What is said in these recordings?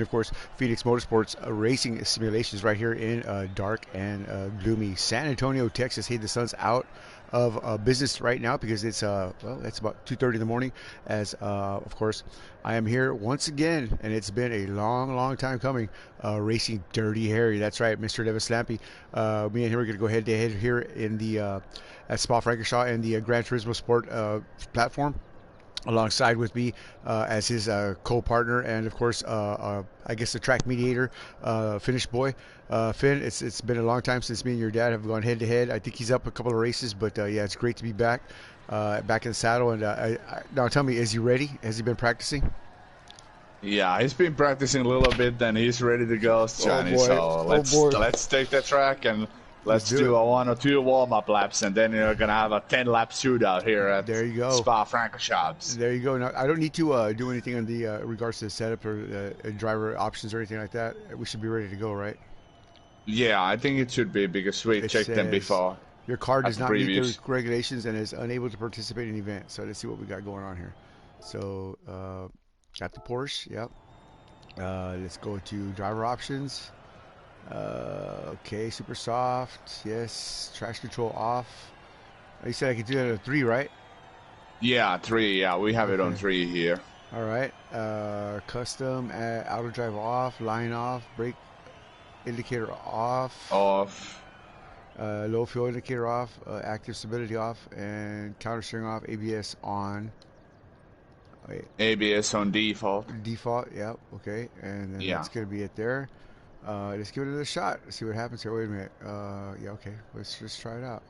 Of course, Phoenix Motorsports racing simulations right here in dark and gloomy San Antonio, Texas. Hey, the sun's out of business right now because it's well, it's about 2:30 in the morning. As of course, I am here once again, and it's been a long time coming. Racing Dirty Harry. That's right, Mr. Levis Slampy. Me and him are going to go head to head here in the at Spa-Francorchamps and the Gran Turismo Sport platform, alongside with me as his co-partner and of course I guess the track mediator, Finnish boy, Finn. It's been a long time since me and your dad have gone head to head. I think he's up a couple of races, but yeah, it's great to be back back in the saddle. And now tell me, is he ready? Has he been practicing? Yeah, he's been practicing a little bit, and he's ready to go, Johnny. So let's take the track and let's do a 1 or 2 warm-up laps, and then you're gonna have a 10-lap shootout here at Spa-Francorchamps. There you go. Now, I don't need to do anything on the regards to the setup or driver options or anything like that. We should be ready to go, right? Yeah, I think it should be, because we checked them before. Your car does not meet the regulations and is unable to participate in the event. So let's see what we got going on here. So got the Porsche. Yep. Let's go to driver options. Okay, super soft. Yes, traction control off. You said I could do that at 3, right? Yeah, 3. Yeah, we have it on 3 here. All right. Custom, auto drive off, line off, brake indicator off. Off. Low fuel indicator off, active stability off, and counter steering off. ABS on. Wait. ABS on default. Default, yep. Okay, and then that's gonna be it there. Let's give it another shot. Let's see what happens here. Wait a minute. Yeah, okay. Let's just try it out.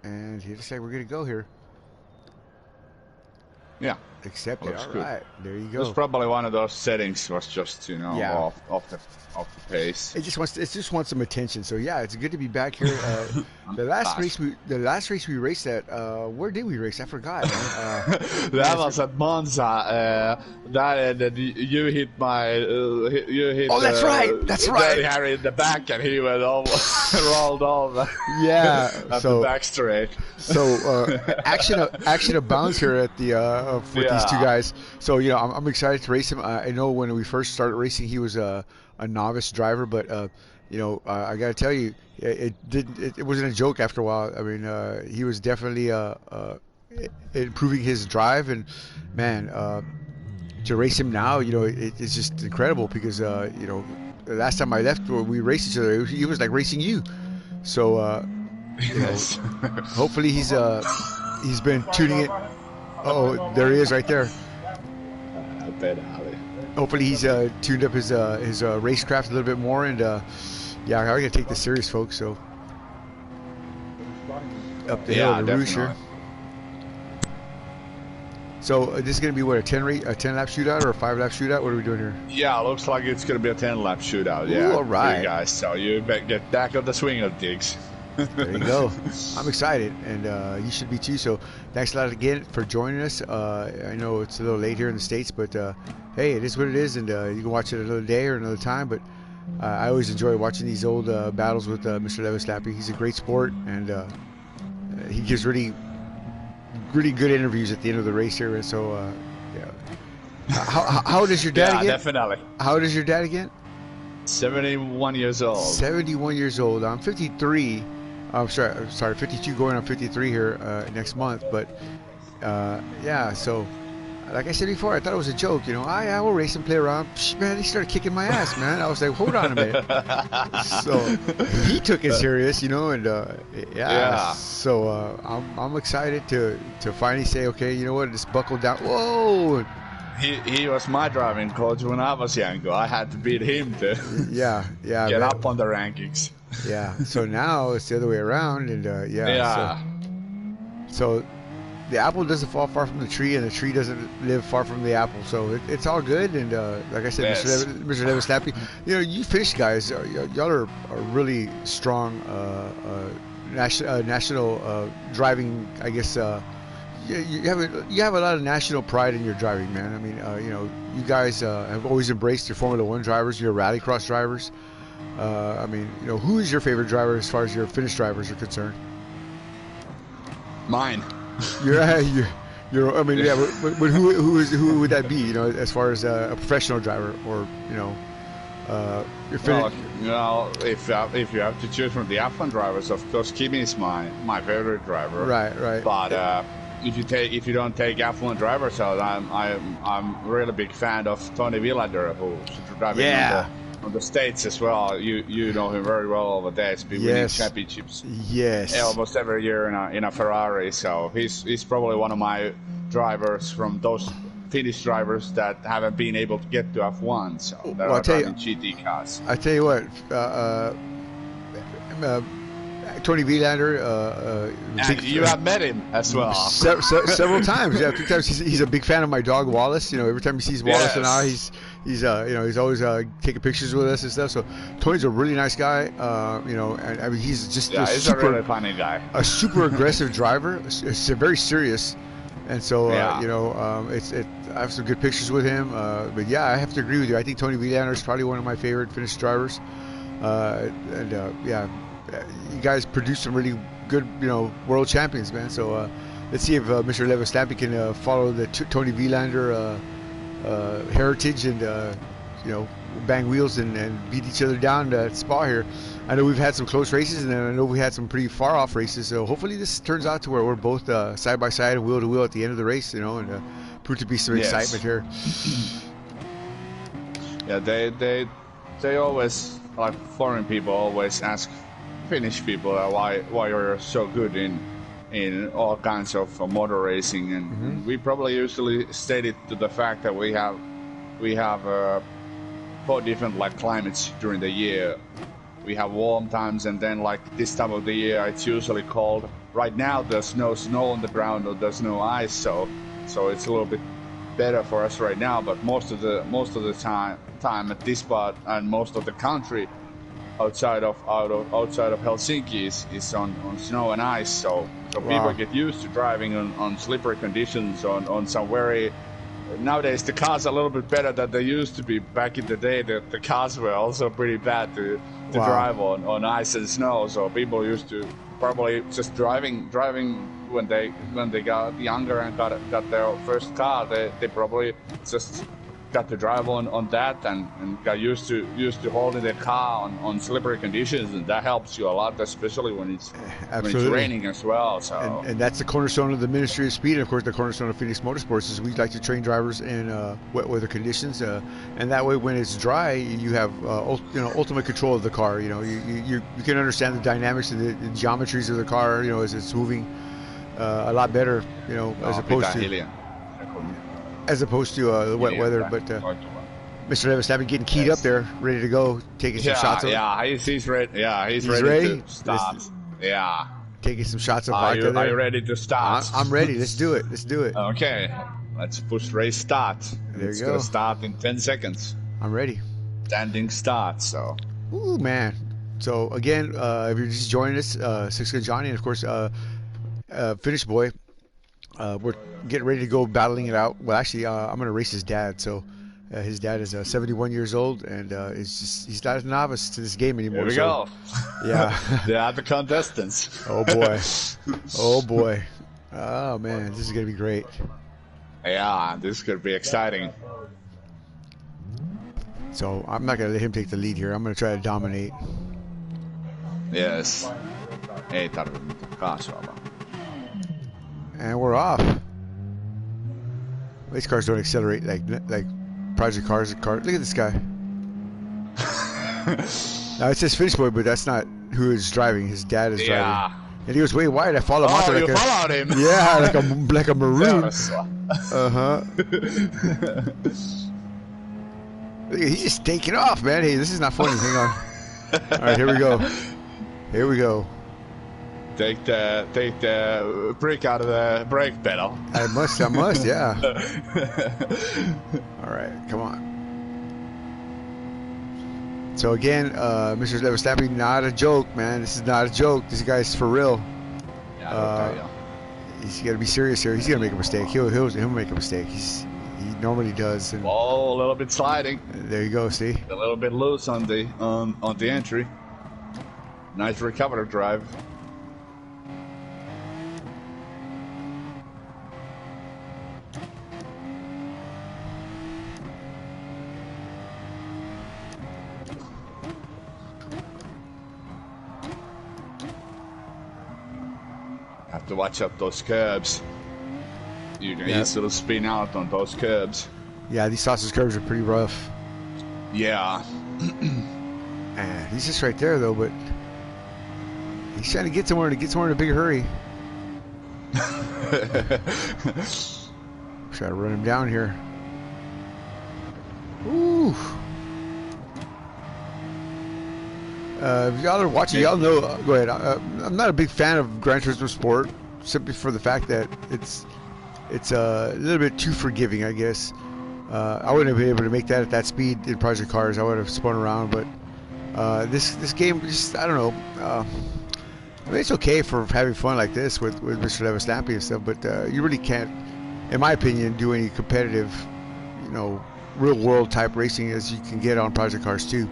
And here to say we're gonna go here. Yeah. Accept it. All right. There you go. It's probably one of those settings was just, you know, off the pace. It just wants some attention. So yeah, it's good to be back here. The last race we raced at, where did we race? I forgot. That was at Monza. You hit Oh, that's right. That's right. Harry in the back, and he went almost rolled over. Yeah. At the back straight. So action abounds here at the with these two guys. So you know, I'm excited to race him. I know when we first started racing, he was a novice driver, but you know, I got to tell you, it wasn't a joke after a while. I mean, he was definitely improving his drive, and man, to race him now, you know, it's just incredible because you know, the last time I left, we raced each other, he was like racing you. So you know, hopefully he's been tuning it. Oh, there he is right there. I bet Ali. Hopefully he's tuned up his racecraft a little bit more, and yeah, I gotta take this serious, folks. So up the hill to Rouge here. So this is gonna be what, a 10-lap shootout or a 5-lap shootout? What are we doing here? Yeah, looks like it's gonna be a 10-lap shootout. Yeah, all right, guys. So you better get back on the swing of things. There you go. I'm excited, and you should be too. So thanks a lot again for joining us. I know it's a little late here in the States, but hey, it is what it is, and you can watch it another day or another time. But I always enjoy watching these old battles with Mr. Levis Slappy. He's a great sport, and he gives really good interviews at the end of the race here. And so, yeah. How old is your dad again? Yeah, definitely. How old is your dad again? 71 years old. 71 years old. I'm 53. I'm sorry, 52, going on 53 here next month. But yeah, so like I said before, I thought it was a joke. You know, I will race and play around. Psh, man, he started kicking my ass, man. I was like, hold on a minute. So he took it serious, you know, and yeah. So I'm excited to finally say, okay, you know what, just buckle down. Whoa. He was my driving coach when I was younger. I had to beat him to get up on the rankings. Yeah. So now it's the other way around, and So the apple doesn't fall far from the tree, and the tree doesn't live far from the apple. So it's all good. And like I said, Mr. Levis Slappy, you know, you Finnish guys, y'all are really strong national driving, I guess. You have a lot of national pride in your driving, man. I mean, you know, you guys have always embraced your Formula One drivers, your rallycross drivers. I mean, you know, who is your favorite driver as far as your Finnish drivers are concerned? Mine. Your I mean, yeah, but who would that be? You know, as far as a professional driver, or you know, well, you know, if you have to choose from the F1 drivers, of course, Kimi is my favorite driver. Right. But if you don't take F1 drivers out, I'm really big fan of Tony Villander, who's driving on the States as well. You know him very well over there. He's been winning championships. Yes. Almost every year in a Ferrari. So he's probably one of my drivers from those Finnish drivers that haven't been able to get to F1. So that are driving GT cars. I tell you what. Tony Villander. And you have met him as well. Several times. Yeah, 2 times. He's a big fan of my dog Wallace. You know, every time he sees Wallace and I, he's you know, he's always taking pictures with us and stuff. So Tony's a really nice guy. You know, and I mean, he's just he's a really funny guy. A super aggressive driver. It's very serious. And so, you know, I have some good pictures with him. But yeah, I have to agree with you. I think Tony Villander is probably one of my favorite Finnish drivers. Yeah. You guys produce some really good, you know, world champions, man. So let's see if Mr. Levis-Lampi can follow the Tony Villander heritage and, you know, bang wheels and beat each other down at Spa here. I know we've had some close races, and I know we had some pretty far off races. So hopefully this turns out to where we're both side by side and wheel to wheel at the end of the race, you know, and prove to be some excitement here. Yeah, they always, like foreign people always ask Finnish people why you're so good in all kinds of motor racing, and we probably usually state it to the fact that we have 4 different like climates during the year. We have warm times, and then like this time of the year it's usually cold. Right now there's no snow on the ground or there's no ice, so it's a little bit better for us right now. But most of the time at this spot and most of the country outside of Helsinki is on snow and ice, so people get used to driving on slippery conditions on some very. Nowadays the cars are a little bit better than they used to be. Back in the day, the cars were also pretty bad to drive on ice and snow. So people used to probably just driving when they got younger and got their first car. They probably just got to drive on that and got used to holding the car on slippery conditions, and that helps you a lot, especially when it's raining as well. So and that's the cornerstone of the Ministry of Speed, and of course the cornerstone of Phoenix Motorsports is we like to train drivers in wet weather conditions, and that way when it's dry you have you know, ultimate control of the car. You know, you can understand the dynamics and the geometries of the car, you know, as it's moving a lot better, you know, as opposed to the wet weather. But Mr. Levis-Lampi getting keyed up there, ready to go, taking some shots of. Yeah, he's ready. Yeah, he's ready to start. Yeah. Taking some shots of vodka there. Are you ready to start? I'm ready. Let's do it. Okay. Let's push race start. There it's you go. It's going to start in 10 seconds. I'm ready. Standing start, so. Ooh, man. So, again, if you're just joining us, Six Gun Johnny, and of course, Finnish boy. We're getting ready to go battling it out. Well, actually, I'm going to race his dad. So his dad is 71 years old, and he's not a novice to this game anymore. Here we go. Yeah. They are the contestants. Oh, boy. Oh, boy. Oh, man. This is going to be great. Yeah, this could be exciting. So I'm not going to let him take the lead here. I'm going to try to dominate. Yes. Ei tarvitse mitään kaasua vaan. And we're off. These cars don't accelerate like project cars. Look at this guy. Now it says Finnish boy, but that's not who is driving. His dad is driving. And he goes way wide. I follow him. Oh, you followed him? Yeah, like a maroon. He's just taking off, man. Hey, this is not funny. Hang on. All right, here we go. Here we go. Take the brake out of the brake pedal. I must, yeah. All right, come on. So again, Mr. Levis-Lampi, not a joke, man. This is not a joke. This guy's for real. He's got to be serious here. He's gonna make a mistake. He'll make a mistake. He normally does. And a little bit sliding. There you go. See, a little bit loose on the entry. Nice recovery drive. have to watch out those curbs. You can easily spin out on those curbs. Yeah, these sausage curbs are pretty rough. Yeah. He's just right there though, but he's trying to get somewhere in a big hurry. Try to run him down here. Ooh. If y'all are watching, y'all know. Go ahead. I'm not a big fan of Gran Turismo Sport, simply for the fact that it's a little bit too forgiving, I guess. I wouldn't have been able to make that at that speed in Project Cars. I would have spun around, but this game, just I don't know. I mean, it's okay for having fun like this with Mr. Levis Lampy and stuff, but you really can't, in my opinion, do any competitive, real world type racing as you can get on Project Cars 2.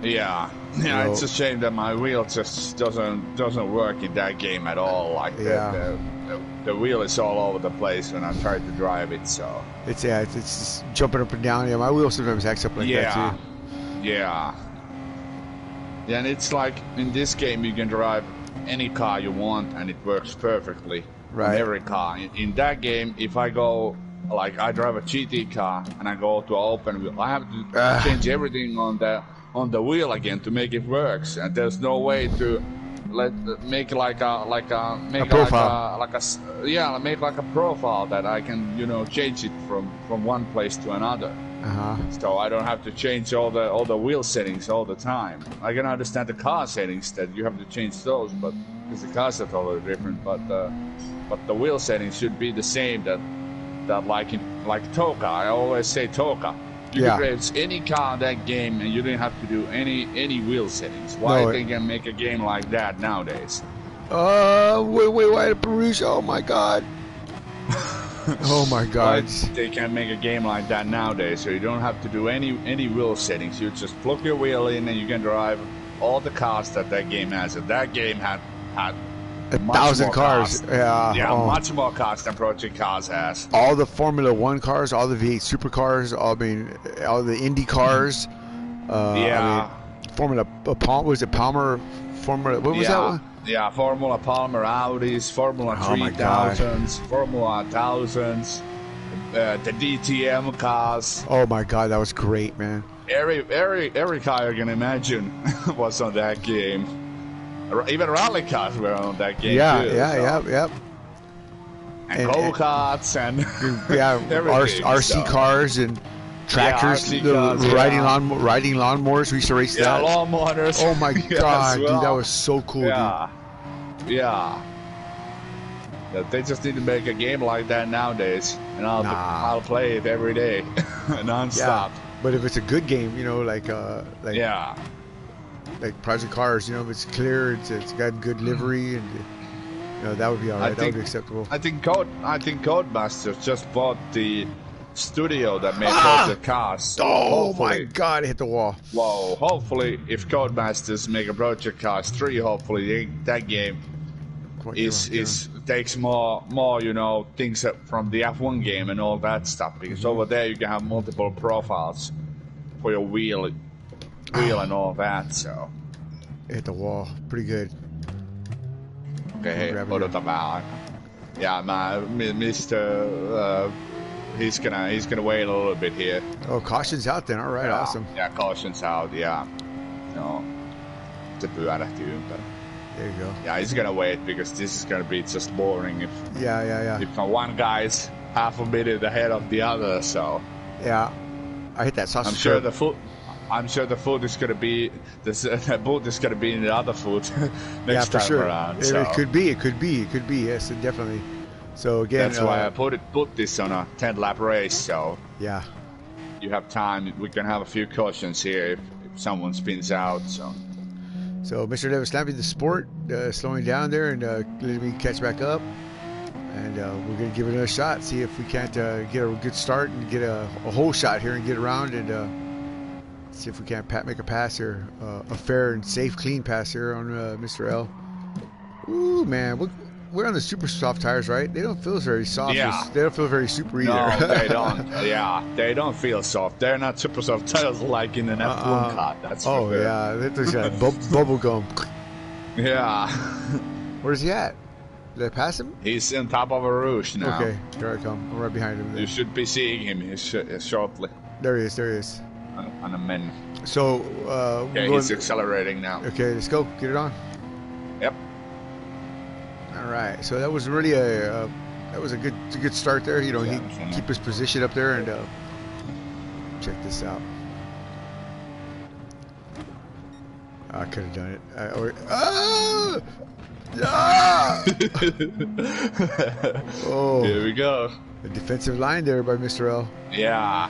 Yeah, it's a shame that my wheel just doesn't work in that game at all. Like the wheel is all over the place when I try to drive it. So it's just jumping up and down. Yeah, my wheel sometimes acts up like that too. Yeah, and it's like in this game you can drive any car you want and it works perfectly. Right. On every car. In that game, if I go like I drive a GT car and I go to an open wheel, I have to change everything on the wheel again to make it works, and there's no way to make like a profile that I can change it from one place to another. So I don't have to change all the wheel settings all the time. I can understand the car settings that you have to change those, but because the cars are totally different. But the wheel settings should be the same. That like Toka, I always say Toka. You can race any car in that game, and you didn't have to do any wheel settings. Why they can make a game like that nowadays? Why the Perugia? Oh my God! Oh my God! They can make a game like that nowadays, so you don't have to do any wheel settings. You just plug your wheel in, and you can drive all the cars that game has. And that game had 1,000 cars. Much more cars than Project Cars has. All the Formula One cars, all the V8 supercars, all the Indy cars. Formula Palmer? Formula, what was that one? Yeah, Formula Palmer Audis, Formula 3000s, Formula 1000s, the DTM cars. Oh my God, that was great, man. Every car you can imagine was on that game. Even rally cars were on that game too. Yeah. And go-karts and RC cars and tractors, riding lawnmowers. We used to race that. Yeah, lawnmowers. Oh my God, dude, that was so cool, dude. Yeah. They just need to make a game like that nowadays, and I'll play it every day, non-stop. Yeah. But if it's a good game, like Project Cars, if it's clear, it's got good livery, and that would be all right. That would be acceptable. I think Codemasters just bought the studio that made Project Cars. Oh my God! It hit the wall. Whoa! Hopefully, if Codemasters make a Project Cars 3, hopefully that game takes more things from the F1 game and all that stuff. Because over there you can have multiple profiles for your wheel and all that. So it hit the wall. Pretty good. Okay, odotamaan. Yeah, Mr. He's gonna wait a little bit here. Oh, caution's out then. All right, awesome. Yeah, caution's out. Yeah. No, se pyörähti ympäri. There you go. Yeah, he's gonna wait because this is gonna be just boring if if one guy's half a minute ahead of the other. So yeah, I hit that sausage. I'm sure the foot is gonna be the boot is gonna be in the other foot next time around. So. It could be. Yes, definitely. So again, that's why I put this on a 10-lap race. So yeah, you have time. We can have a few cautions here if someone spins out. So Mr. Davis Lampy, the sport, slowing down there and letting me catch back up, and we're gonna give it another shot. See if we can't get a good start and get a whole shot here and get around and see if we can't make a pass here, a fair and safe, clean pass here on Mr. L. Ooh man, we're on the super soft tires, right? They don't feel very soft. Yeah. They don't feel very super either. No, they don't. Yeah, they don't feel soft. They're not super soft tires like in an F1 car. That's for sure. Yeah, that's like bubble gum. Yeah. Where's he at? Did I pass him? He's on top of a rouge now. Okay, here I come. I'm right behind him. Then. You should be seeing him shortly. There he is. There he is. On a men. So, okay, he's accelerating now. Okay, let's go. Get it on. Yep. All right. So that was really a good start there. You know, he keep his position up there and check this out. I could have done it. Oh, here we go. A defensive line there by Mr. L. Yeah.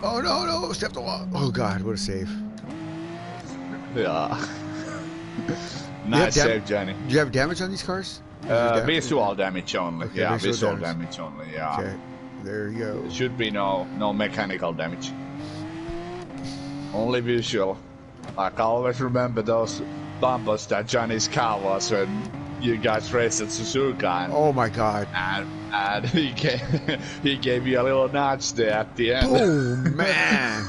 Oh no! Step the wall. Oh God, what a save. Yeah. Nice save, Johnny. Do you have damage on these cars? Visual damage only. Okay, yeah, visual damage only. Yeah. Okay. There you go. There should be no mechanical damage. Only visual. Like I always remember those bumps that Johnny's car was when you guys raced at Suzuka. And, oh my God! And he gave you a little nudge there at the end. Oh man!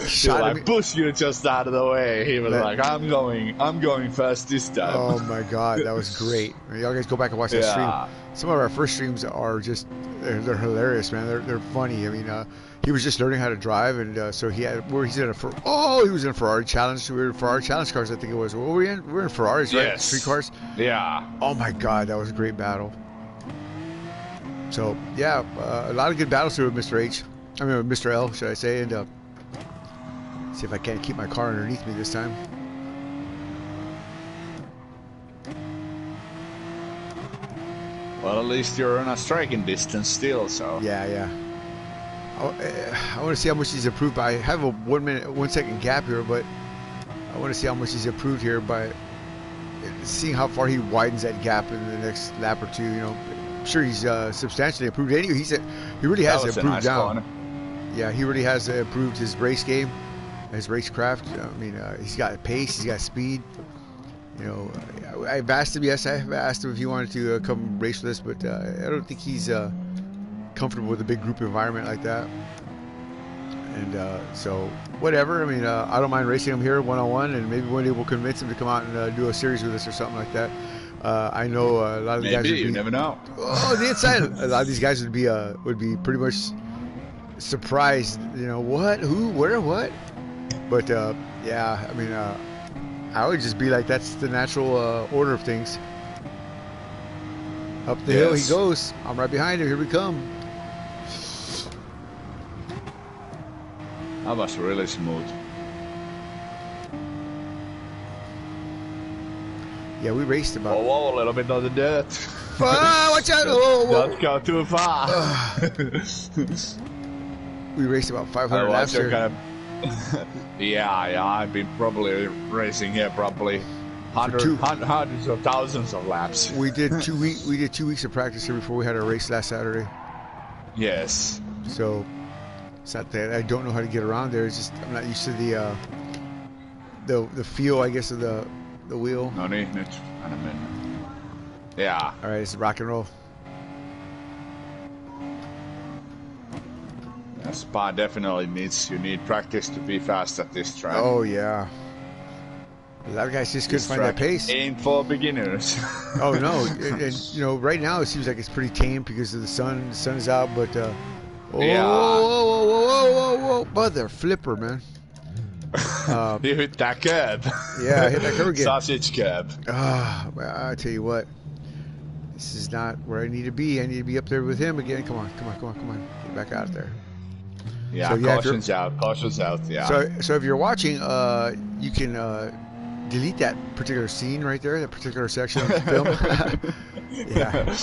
He like push you just out of the way. He was like, "I'm going first this time." Oh my God, that was great! Y'all guys go back and watch that stream. Some of our first streams are just they're hilarious, man. They're funny. I mean, he was just learning how to drive, and so he was in a Ferrari Challenge. We were in Ferrari Challenge cars, I think it was. What were we in? We were in Ferraris, right? Yes. Street cars. Yeah. Oh my God, that was a great battle. So yeah, a lot of good battles here with Mr. H. I mean, with Mr. L, should I say? And see if I can't keep my car underneath me this time. Well, at least you're in a striking distance still, so. Yeah. I want to see how much he's improved. I have a 1 second gap here, but I want to see how much he's improved here by seeing how far he widens that gap in the next lap or two. You know, I'm sure he's substantially improved. Anyway, he really has improved down. Yeah, he really has improved his race game, his racecraft. I mean, he's got pace, he's got speed. You know, I've asked him. Yes, I have asked him if he wanted to come race with us, but I don't think he's comfortable with a big group environment like that. And so whatever. I mean, I don't mind racing him here one-on-one, and maybe one day we'll convince him to come out and do a series with us or something like that. I know a lot of the guys would be, you never know. Oh, the inside. A lot of these guys would be pretty much surprised. You know, what, who, where, what? But yeah, I mean, I would just be like, that's the natural order of things. Up the hill he goes. I'm right behind him. Here we come. That was really smooth. Yeah, we raced about. Whoa, a little bit on the dirt. Oh, watch out! Oh, don't go too far. We raced about 500 laps here. Yeah, I've been probably racing here hundreds of thousands of laps. We did 2 weeks of practice here before we had our race last Saturday. Yes. So it's not that I don't know how to get around there. It's just I'm not used to the feel, I guess, of the wheel. No need. Yeah. All right, it's rock and roll. Spa definitely you need practice to be fast at this track. Oh yeah. A lot of guys just couldn't find that pace. Ain't for beginners. Oh no, and you know, right now it seems like it's pretty tame because of the sun. The sun is out, but whoa, mother flipper, man. You hit that curb. Yeah, I hit that curb again. Sausage curb. I tell you what, this is not where I need to be. I need to be up there with him again. Come on, get back out there. Yeah, so, caution's out. Yeah. So if you're watching, you can delete that particular scene right there, that particular section of the film. Yeah.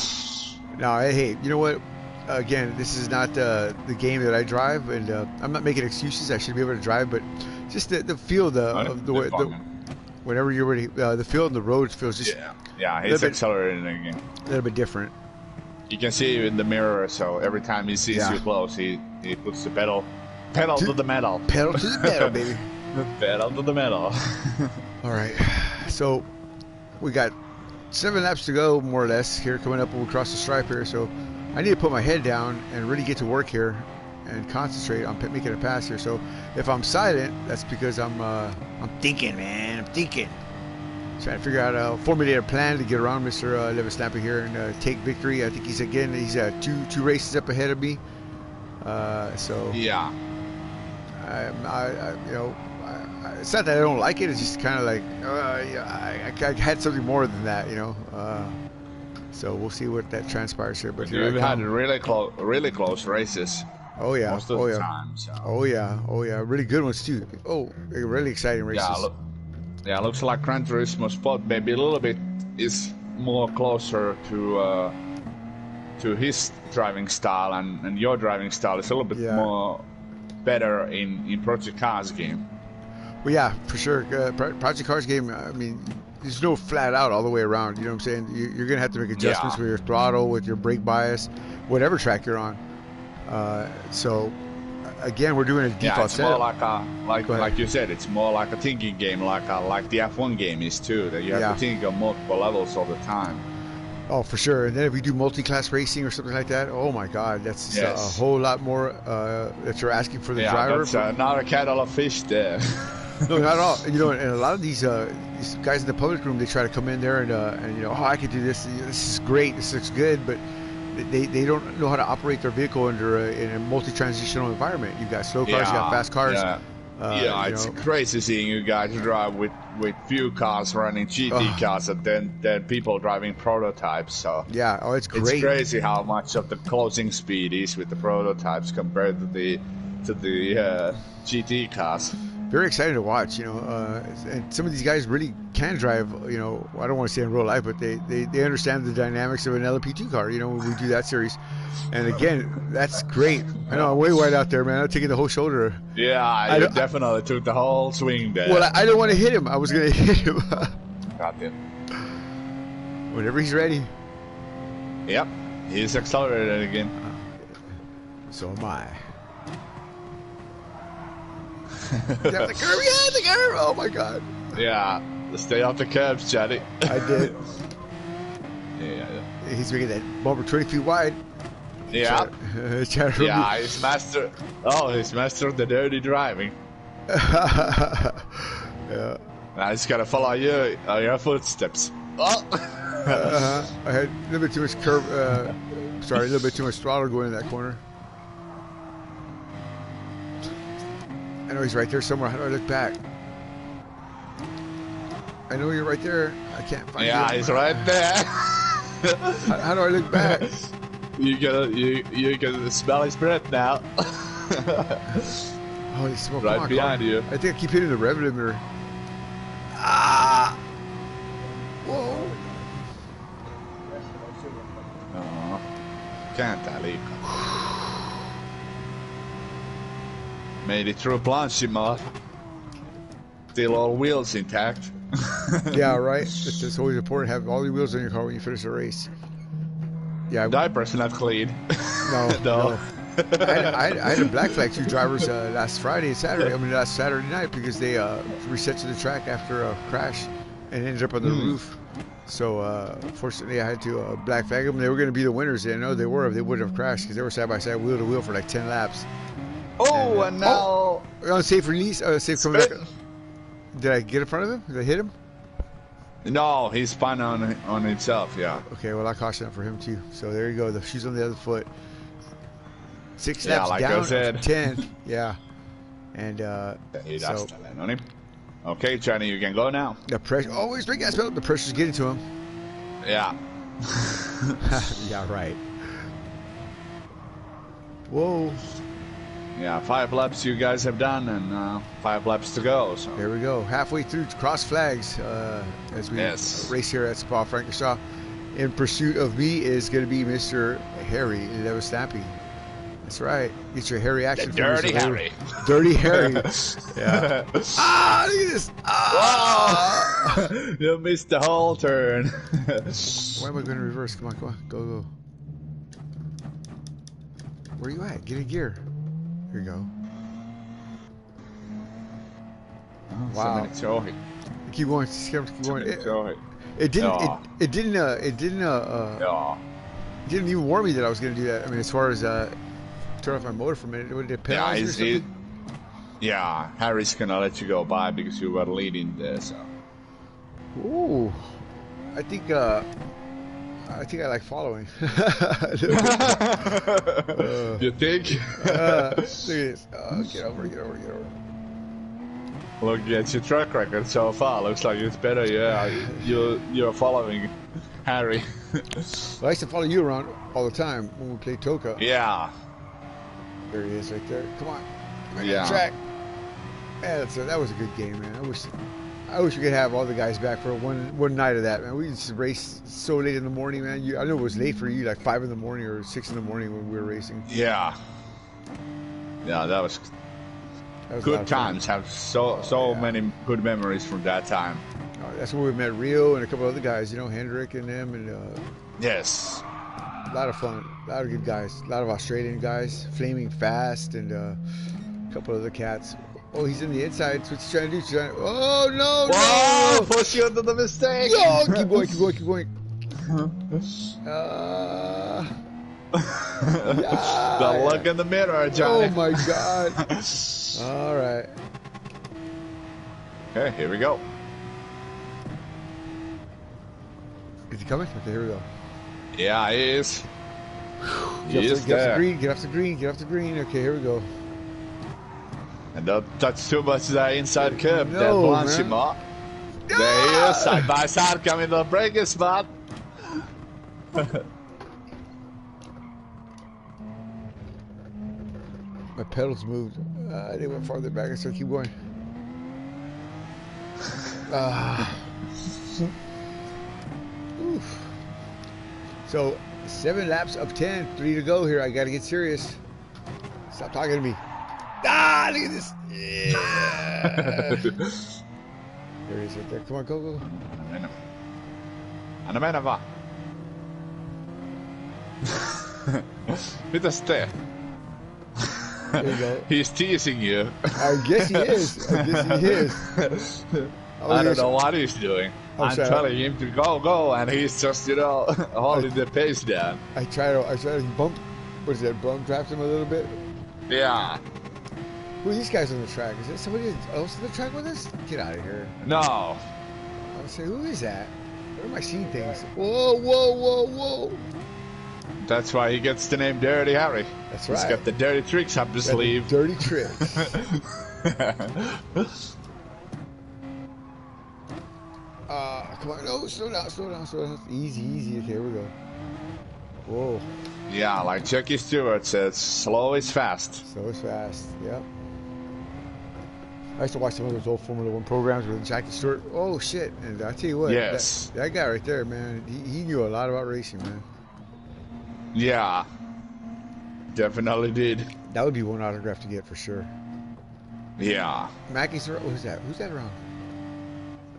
Now, hey, you know what? Again, this is not the game that I drive, and I'm not making excuses. I should be able to drive, but just the feel of the way, whenever you're ready, the feel on the road feels just he's accelerating again. A little bit different. You can see you in the mirror, so every time he sees you close, he puts the pedal to the metal. Pedal to the metal, baby. Pedal to the metal. All right, so we got 7 laps to go, more or less, here coming up. We'll cross the stripe here, so I need to put my head down and really get to work here and concentrate on making a pass here. So if I'm silent, that's because I'm thinking, man. I'm thinking. Trying to figure out a formulated plan to get around Mr. Levislampy here and take victory. I think he's two races up ahead of me. So yeah, it's not that I don't like it. It's just kind of like I had something more than that, So we'll see what that transpires here. But we've had really close races. Oh yeah, most of the time. So. Oh yeah, really good ones too. Oh, really exciting races. Yeah, looks like Gran Turismo Sport maybe a little bit is more closer to his driving style, and your driving style is a little bit more better in Project Cars game. Well, yeah, for sure. Project Cars game. I mean, there's no flat out all the way around. You know what I'm saying? You're gonna have to make adjustments with your throttle, with your brake bias, whatever track you're on. So again, we're doing a default it's more like you said, it's more like a thinking game, like the F1 game is too. That you have to think on multiple levels all the time. Oh, for sure. And then if we do multi-class racing or something like that, oh my God, that's a whole lot more that you're asking for the driver. That's not a kettle of fish there. No, not at all. And a lot of these guys in the public room, they try to come in there and I could do this. This is great. This looks good, but they don't know how to operate their vehicle in a multi-transitional environment. You've got slow cars, you got fast cars. It's crazy seeing you guys drive with few cars running GT cars and then people driving prototypes. So it's great. It's crazy how much of the closing speed is with the prototypes compared to the GT cars. Very excited to watch, and some of these guys really can drive, I don't want to say in real life, but they understand the dynamics of an LMP2 car, when we do that series. And again, that's great. I know I'm way wide out there, man. I'm taking the whole shoulder. Yeah, you definitely took the whole swing there. Well, I don't want to hit him. I was going to hit him. Got him. Whenever he's ready. Yep, he's accelerated again. So am I. The curb! Oh my God! Yeah, stay off the curbs, Johnny. I did. Yeah. He's making that bumper 20 feet wide. Yeah. He's master. Oh, he's master of the dirty driving. Yeah. I just gotta follow your footsteps. Oh. I had a little bit too much curb. A little bit too much throttle going in that corner. I know he's right there somewhere. How do I look back? I know you're right there. I can't find you. Yeah, he's right there. How do I look back? You can smell his breath now. Oh, he's smoking right behind you. I think I keep hitting the rev limiter. Ah! Whoa! Kääntää liikaa. Made it through Blanchimont. Still all wheels intact. Yeah, right. It's always important to have all your wheels on your car when you finish a race. Yeah. Diapers not clean. No. I had a black flag 2 drivers last Saturday night because they reset to the track after a crash and ended up on the roof. So fortunately, I had to black flag them. They were going to be the winners. I know they were if they wouldn't have crashed because they were side by side, wheel to wheel for like 10 laps. And now on safe release. Safe coming back. Did I get in front of him? Did I hit him? No, he spun on himself. Yeah. Okay, well I cautioned for him too. So there you go. The shoe's on the other foot. 6 laps like down I said. 10. Yeah. And on him. Okay, Johnny, you can go now. The pressure. Oh, he's big gas pedal. The pressure's getting to him. Yeah. Yeah, right. Whoa. Yeah, 5 laps you guys have done, and 5 laps to go. So. There we go. Halfway through cross flags as we race here at Spa-Francorchamps. In pursuit of me is going to be Mr. Harry Levislampy. That's right. Get your Harry action. Dirty Harry. Dirty Harry. Yeah. Look at this. You missed the whole turn. Why am I going to reverse? Come on. Go. Where you at? Get in gear. Here you go. Wow. Keep going. Keep going. It didn't even warn me that I was going to do that. I mean, as far as turn off my motor for a minute, would it penalize or something? Yeah, Harry's gonna let you go by because you were leading there. So. Ooh, I think I like following. You think? Look at this. Get over, get over, get over. Look at your track record so far. Looks like it's better. Yeah, you're following Harry. Well, I used to follow you around all the time when we played Toka. Yeah. There he is, right there. Come on, yeah. Track. Yeah, that was a good game, man. I wish we could have all the guys back for one night of that, man. We used to race so late in the morning, man. I know it was late for you, like 5 in the morning or 6 in the morning when we were racing. Yeah. Yeah, that was good times. Have so many good memories from that time. That's when we met Rio and a couple other guys, you know, Hendrick and them, and yes, a lot of fun, a lot of good guys, a lot of Australian guys, Flaming Fast, and a couple other cats. Oh, he's in the inside. What's he trying to do? Oh, no, whoa, no! Push you into the mistake. No, keep going, keep going, keep going. The look in the mirror, Johnny. Oh, my God. All right. Okay, here we go. Is he coming? Okay, here we go. Yeah, he is. Get off the green, get off the green, get off the green. Okay, here we go. And don't touch too much of that inside curb. No, that blunts him up. There he is, side by side, coming to the braking spot. My pedals moved. They went farther back, so keep going. Oof. So 7 laps up 10, 3 to go here. I got to get serious. Stop talking to me. Look at this. Yeah. There he is right there. Come on, go. Anna mennä vaan. Mitäs tee? There you go. He's teasing you. I guess he is. I don't know what he's doing. I'm telling him to go, and he's just, holding the pace down. I try to bump. What is that? Bump draft him a little bit. Yeah. Who are these guys on the track? Is there somebody else on the track with us? Get out of here. No. I would say, who is that? Where am I seeing things? Whoa. That's why he gets the name Dirty Harry. That's right. He's got the dirty tricks up his sleeve. Dirty tricks. Come on. No, slow down. Easy. Okay, here we go. Whoa. Yeah, like Jackie Stewart says, slow is fast. Slow is fast, yep. I used to watch some of those old Formula 1 programs with Jackie Stewart. Oh, shit. And I tell you what, yes. that guy right there, man, he knew a lot about racing, man. Yeah. Definitely did. That would be one autograph to get for sure. Yeah. Mackey's, who's that? Who's that around?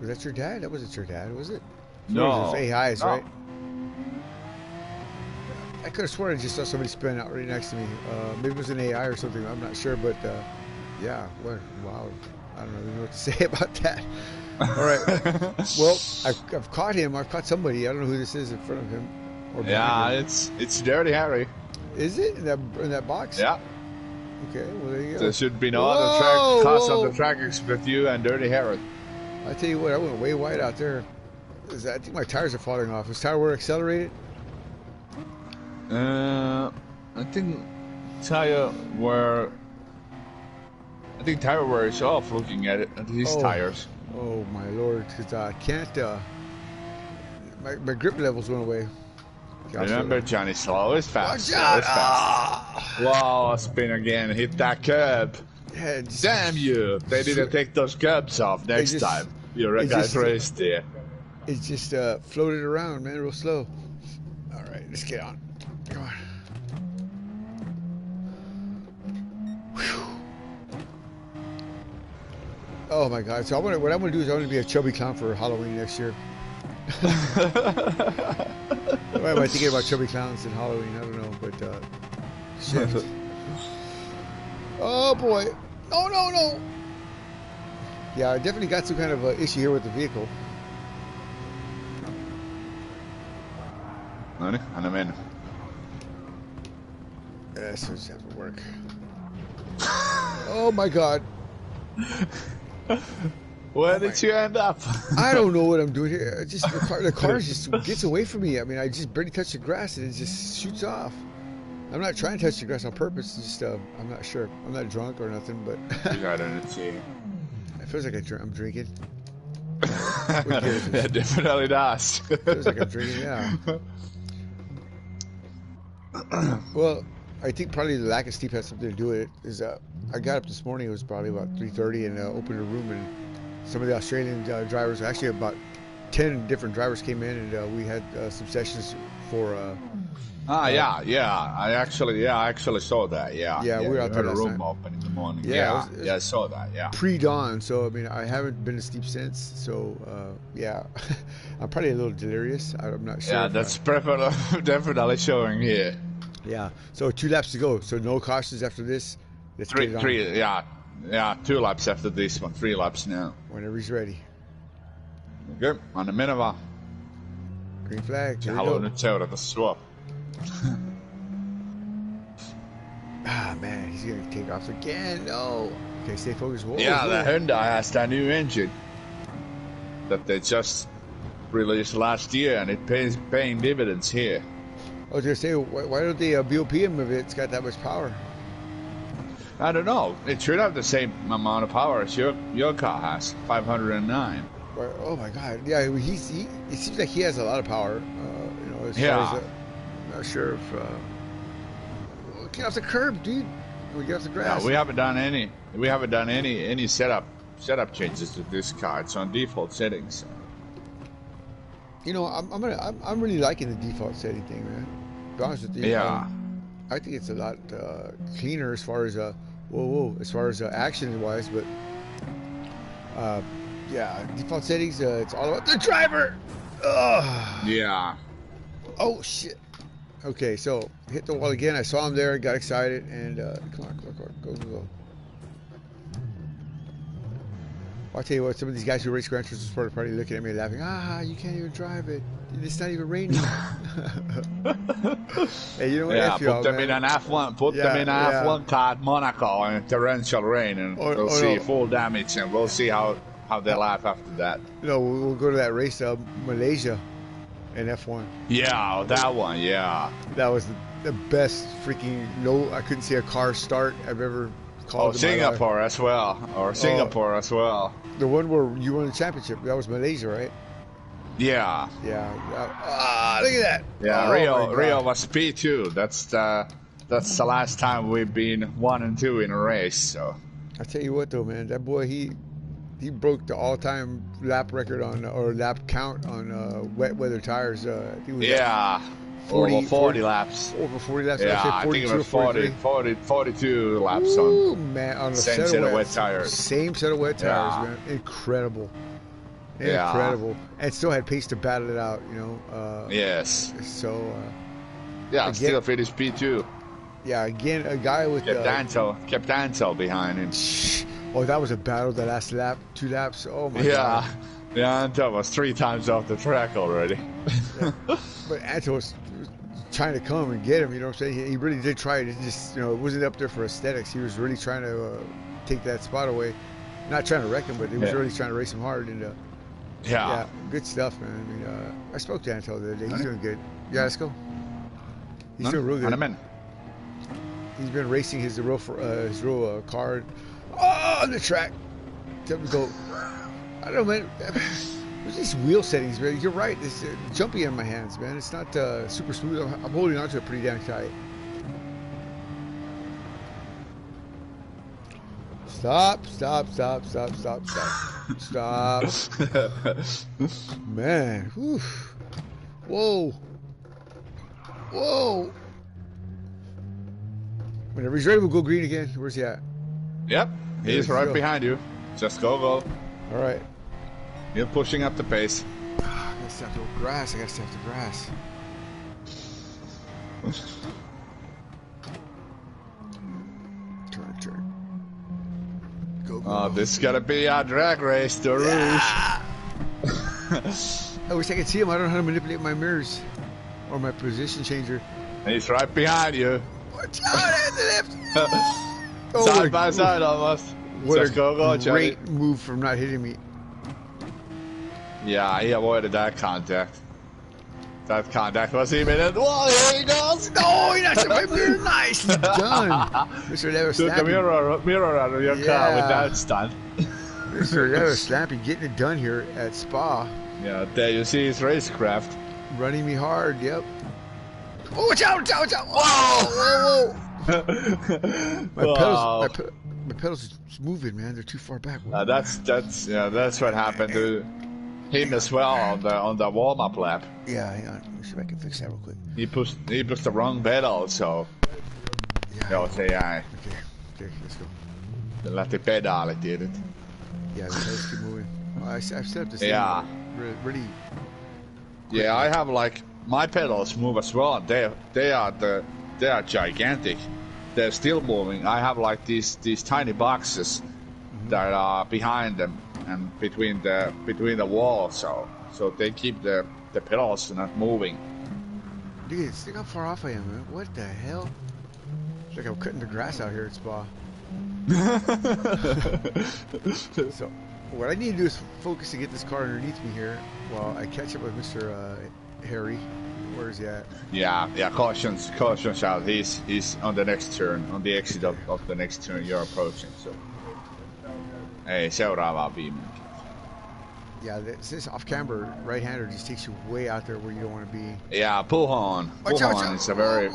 Was that your dad? That wasn't your dad, was it? No. It was AI's, no. right? I could have sworn I just saw somebody spin out right next to me. Maybe it was an AI or something. I'm not sure, but yeah. Wow. I don't even know what to say about that. All right. Well, I've caught him. I've caught somebody. I don't know who this is in front of him. Or yeah, him. it's Dirty Harry. Is it in that box? Yeah. Okay. Well, there you go. There should be no other cars on the track except you and Dirty Harry. I tell you what, I went way wide out there. I think my tires are falling off. Is tire wear accelerated? I think tire wear is off. Looking at his tires. Oh my lord! Because I can't. My grip levels went away. Remember, Johnny, slow is fast. Watch out! Wow, spin again. Hit that curb. Yeah, Damn you! They didn't take those curbs off next time. You're a guy's race there. It just floated around, man, real slow. All right, let's get on. Come on. Whew. Oh my God! So what I'm gonna do is I'm gonna be a chubby clown for Halloween next year. Why am I thinking about chubby clowns in Halloween? I don't know, but shit. Oh boy! No! Yeah, I definitely got some kind of issue here with the vehicle. No, I'm in. This just have to work. Oh my God! Where did you end up? I don't know what I'm doing here. Just the car just gets away from me. I mean, I just barely touch the grass and it just shoots off. I'm not trying to touch the grass on purpose. It's just I'm not sure. I'm not drunk or nothing, but you got it. It feels like I'm drinking. Yeah, definitely does. Feels like I'm drinking. Yeah. Well, I think probably the lack of sleep has something to do with it. Is I got up this morning. It was probably about 3:30, and opened a room, and some of the Australian drivers, actually about 10 different drivers, came in, and we had some sessions for. Yeah. I actually saw that. Yeah, we were out there last room night. Open in the morning. Yeah, I saw that. Yeah, pre-dawn. So I mean, I haven't been to sleep since. So yeah, I'm probably a little delirious. I'm not sure. Yeah, that's definitely showing here. Yeah. So 2 laps to go. So no cautions after this. Let's get it on. Three. Yeah. 2 laps after this one. 3 laps now. Whenever he's ready. Okay. On the minute. Green flag. Here we Haluan go. nyt seurata sua. Ah man, he's gonna take off again. No. Okay, stay focused. Whoa, Yeah, whoa. the Hyundai has that new engine that they just released last year, and it paying dividends here. I was gonna say, why don't they BOP him if it's got that much power? I don't know. It should have the same amount of power as your car has, 509. Oh my God! Yeah, it seems like he has a lot of power. As far as, I'm not sure if. Get off the curb, dude. We get off the grass. Yeah, we haven't done any. We haven't done any setup changes to this car. It's on default settings. I'm really liking the default setting thing, man. To be honest with you. Yeah. I think it's a lot cleaner as far as as far as action wise, but yeah, default settings. It's all about the driver. Ugh. Yeah. Oh shit. Okay, so hit the wall again. I saw him there, got excited, and come on, go. I'll tell you what, some of these guys who race Grand Turismo Sport are probably looking at me laughing. You can't even drive it. It's not even raining. Hey, you know what? Yeah, put them in an F1. Put them in an F1 car at Monaco in torrential rain, and we'll see full damage, and we'll see how they laugh after that. No, we'll go to that race, Malaysia, in F1. Yeah, that one. Yeah. That was the best freaking. No, I couldn't see a car start I've ever called. Singapore as well, as well. The one where you won the championship. That was Malaysia, right? Yeah. Yeah. Look at that. Yeah, Rio was P2. That's the last time we've been 1 and 2 in a race. So I tell you what, though, man, that boy he broke the all-time lap record or lap count on wet weather tires. I think it was 40 laps. Over 40 laps. Yeah, I think it was 42 laps on a same set of wet tires. Same set of wet tires, man. Incredible. Incredible. And still had pace to battle it out, yes. So. Again, still finished P2. Yeah, again, a guy with kept Ansel behind him. Oh, that was a battle. The last lap, 2 laps. Oh my God. Yeah, Anto was 3 times off the track already. Yeah. But Anto was trying to come and get him. You know what I'm saying? He really did try. It just, it wasn't up there for aesthetics. He was really trying to take that spot away. Not trying to wreck him, but he was really trying to race him hard. And yeah, good stuff, man. I mean, I spoke to Anto the other day. He's doing good. Yeah, let's go. He's doing real good. He's been racing his real car on the track. Tell him to go. I don't know, man. There's these wheel settings, man. You're right. It's jumpy in my hands, man. It's not super smooth. I'm holding onto it pretty damn tight. Stop. Man. Whew. Whoa. Whenever he's ready, we'll go green again. Where's he at? Yep. He's right behind you. Just go. All right. You're pushing up the pace. I gotta stop the grass. Turn. Go. Oh, this is gonna be our drag race, the Rouge. I wish I could see him. I don't know how to manipulate my mirrors or my position changer. He's right behind you. Watch out, Side by side almost. What a great move from not hitting me. Yeah, he avoided that contact. That contact was imminent. Whoa, here he goes! No, he knocks it right there. Nicely done. Mr. Never Took a mirror out of your car with that stunt. Mr. Never Snappy getting it done here at Spa. Yeah, there you see his racecraft. Running me hard, yep. Oh, watch out, watch out, watch out. Whoa, whoa, whoa. My pedals is moving, man. They're too far back. That's what happened to him as well on the warm-up lap. Yeah, hang on. Let me see if I can fix that real quick. He pushed the wrong pedal, so. Yeah. Joo, se jäi. Okay, let's go. Lähti pedaali, tiedät. Yeah, let's keep moving. I've set up this thing really. Yeah, I have like my pedals move as well. They are gigantic. They're still moving. I have like these tiny boxes that are behind them and between the walls, so they keep the pedals not moving. Dude, look how far off I am, man. What the hell? It's like I'm cutting the grass out here at Spa. So, what I need to do is focus to get this car underneath me here while I catch up with Mr. Harry. Where is he at? Yeah. Cautions out. He's on the next turn, on the exit of the next turn you're approaching. So, hey, seuraavaa viimeinen. Yeah, this off-camber right-hander just takes you way out there where you don't want to be. Yeah, Puhan. Puhan is a very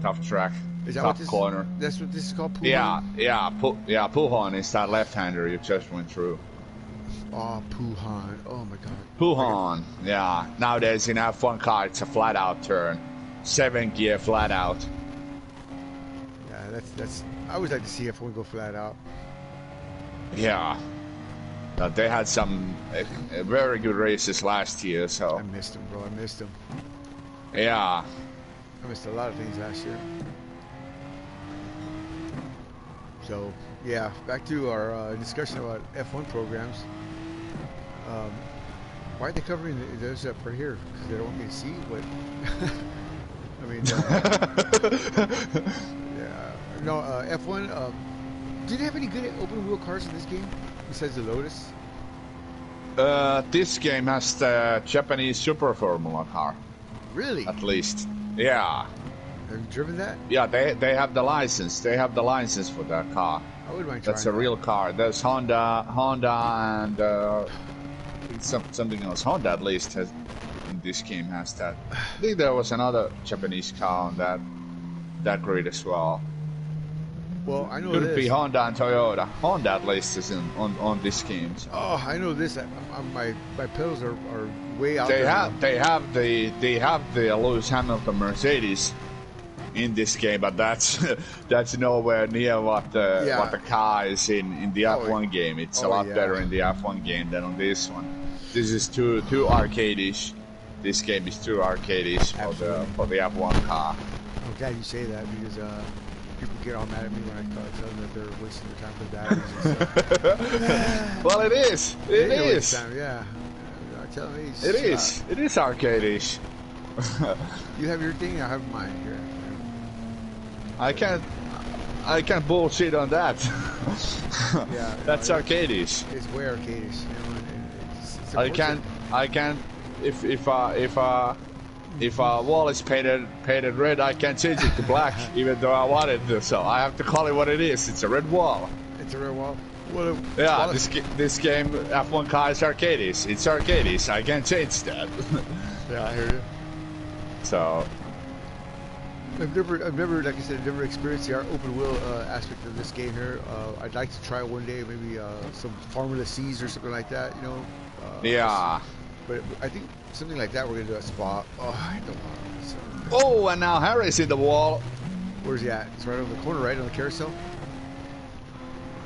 tough track. Is that tough corner. That's what this is called, Puhan? Yeah. Puhan is that left-hander you just went through. Oh, Puhan. Oh my God. Puhan. Yeah. Nowadays in F1 car, it's a flat-out turn, 7-gear flat-out. Yeah, that's. I always like to see F1 go flat-out. Yeah. They had some very good races last year, so. I missed them, bro. I missed them. Yeah. I missed a lot of things last year. So, yeah, back to our discussion about F1 programs. Why are they covering those up right here? Because they don't want me to see what. I mean, yeah. No, F1. Do they have any good open wheel cars in this game besides the Lotus? This game has the Japanese Super Formula car. Really? At least. Yeah. Have you driven that? Yeah, they have the license. They have the license for that car. I wouldn't mind trying That's a real car. There's Honda, and something else. Honda at least has in this game has that. I think there was another Japanese car on that grid as well. Well, I know Could be Honda and Toyota. Honda at least is on this game. So. Oh, I know this. My pedals are way out They there. They have the Lewis Hamilton Mercedes in this game, but that's nowhere near what the car is in the F1 game. It's a lot better in the F1 game than on this one. This is too arcade-ish. This game is too arcade-ish for the F1 car. I'm glad you say that because people get all mad at me when I tell them that they're wasting their time for batteries. Well, it is. It is. Time, yeah. I tell them, it is. It is arcade-ish. You have your thing. I have mine here. I can't bullshit on that. Yeah, that's arcade-ish. It's way arcade-ish. You know, it's I can't. If a wall is painted red, I can't change it to black, even though I want it to. So I have to call it what it is. It's a red wall. It's a red wall. This game F1 car is arcade-ish. It's arcade-ish. I can't change that. Yeah, I hear you. So. I've never, like I said, I've never experienced the open wheel aspect of this game here. I'd like to try one day, maybe some Formula C's or something like that, you know. Yeah. But I think something like that we're gonna do at Spa. Oh, I don't know. Oh, and now Harry's in the wall. Where's he at? He's right over the corner, right on the carousel.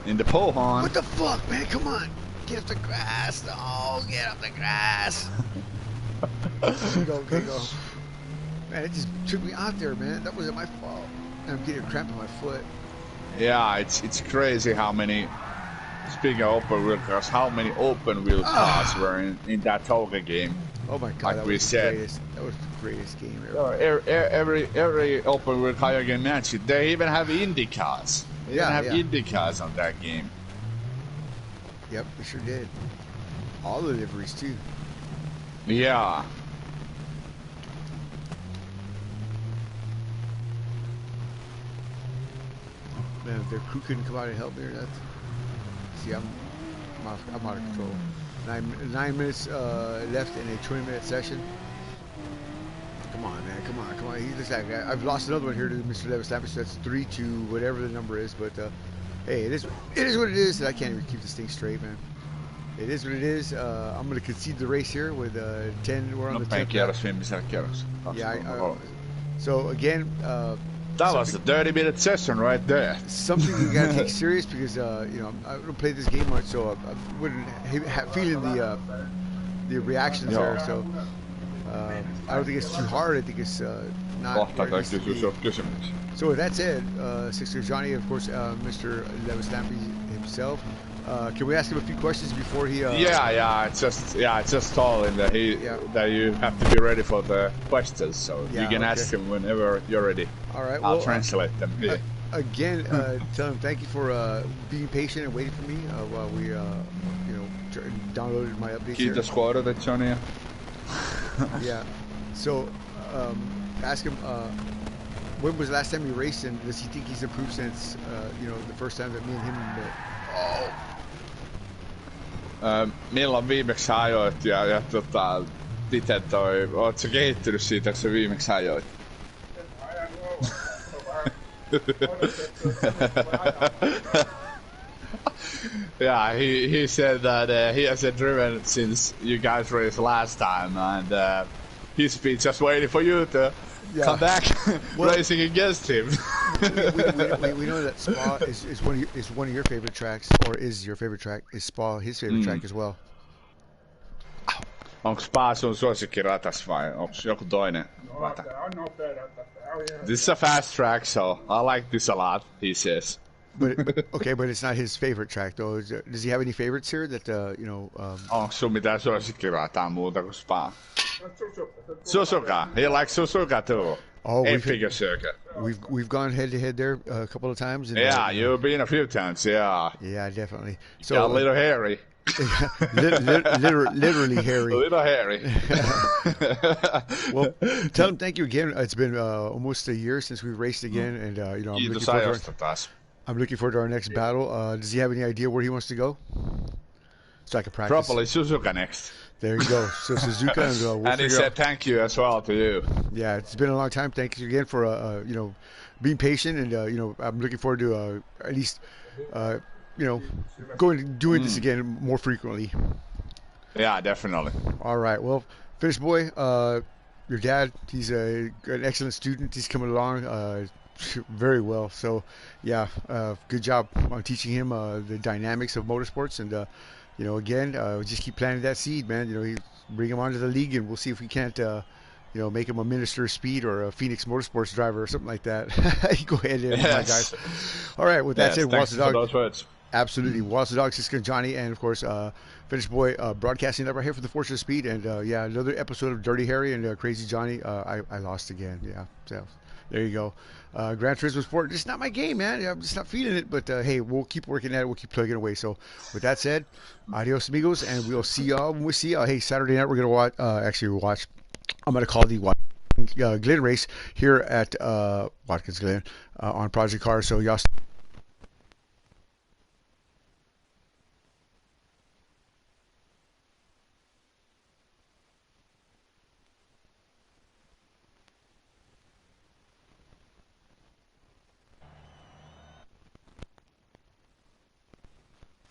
In the Pohan. What the fuck, man? Come on, get off the grass. No, get off the grass. Okay, go. Man, it just took me out there, man. That wasn't my fault. And I'm getting a cramp in my foot. Yeah, it's crazy how many. Speaking of open wheel cars, how many open wheel cars were in that Toga game? Oh my God, like that we was said. That was the greatest game ever. Every open wheel car you can match it. They even have Indy cars. They even have Indy cars on that game. Yep, we sure did. All the liveries too. Yeah. Man, if their crew couldn't come out and help me or nothing. See, I'm out of control. 9 minutes left in a 20-minute session. Come on, man. Come on. He looks like I've lost another one here to Mr. Levis Lampy, so that's 3-2, whatever the number is. But hey, it is what it is. I can't even keep this thing straight, man. It is what it is. I'm going to concede the race here with 10. We're on the 10th. Yeah. So again, that was a 30-minute session right there. Something you got to take serious because you know I don't play this game much, so I wouldn't feeling the reactions there. So I don't think it's too hard. I think it's not. So with that said, Sixer Johnny, of course, Mr. Levis Lampy himself. Can we ask him a few questions before he? Yeah. It's just telling that that you have to be ready for the questions, so you can ask him whenever you're ready. All right. I'll translate them. Again, tell him thank you for being patient and waiting for me while we, downloaded my updates. Kiitos kun odotit, Johnny. Yeah. So, ask him. When was the last time you raced, and does he think he's improved since the first time that me and him met? Milloin viimeksi ajoit ja miten oot sä kehittynyt siitä, kun sä viimeksi ajoit? Yeah, he said that he hasn't driven since you guys raced last time, and he's been just waiting for you to come back racing against him. we know that Spa is one of your favorite tracks, or is your favorite track. Is Spa his favorite track as well? Onko Spa sun suosikkiratas vai onko joku toinen rata? This is a fast track, so I like this a lot, he says. But it's not his favorite track though. Does he have any favorites here that Onko sun mitään suosikkirataa muuta kuin Spa? Suzuka. He likes Suzuka too. And figure circuit. We've gone head to head there a couple of times. And, you've been a few times. Yeah. Yeah, definitely. So a little hairy. literally hairy. A little hairy. Well, tell him thank you again. It's been almost a year since we raced again, and I'm looking forward to our next battle. Does he have any idea where he wants to go? So I can practice. Probably Suzuka next. There you go. So Suzuka, and, and he said thank you as well to you. Yeah, it's been a long time. Thank you again for being patient, and I'm looking forward to at least doing this again more frequently. Yeah, definitely. All right. Well, Finish Boy, your dad, he's an excellent student. He's coming along very well. So, yeah, good job on teaching him the dynamics of motorsports. And, again, just keep planting that seed, man. Bring him onto the league, and we'll see if we can't, make him a Minister of Speed or a Phoenix Motorsports driver or something like that. Go ahead, my guys. All right. With that said, thanks for those words. Absolutely. Watch the Dog, Siska Johnny, and of course, Finish Boy broadcasting up right here for the Fortune of Speed. And another episode of Dirty Harry and Crazy Johnny. I lost again. Yeah. So there you go. Gran Turismo Sport, it's not my game, man. I'm just not feeling it. But hey, we'll keep working at it. We'll keep plugging away. So with that said, adios, amigos, and we'll see y'all when we see y'all. Hey, Saturday night, we're going to watch. I'm going to call the Glen race here at Watkins Glen on Project Car. So y'all.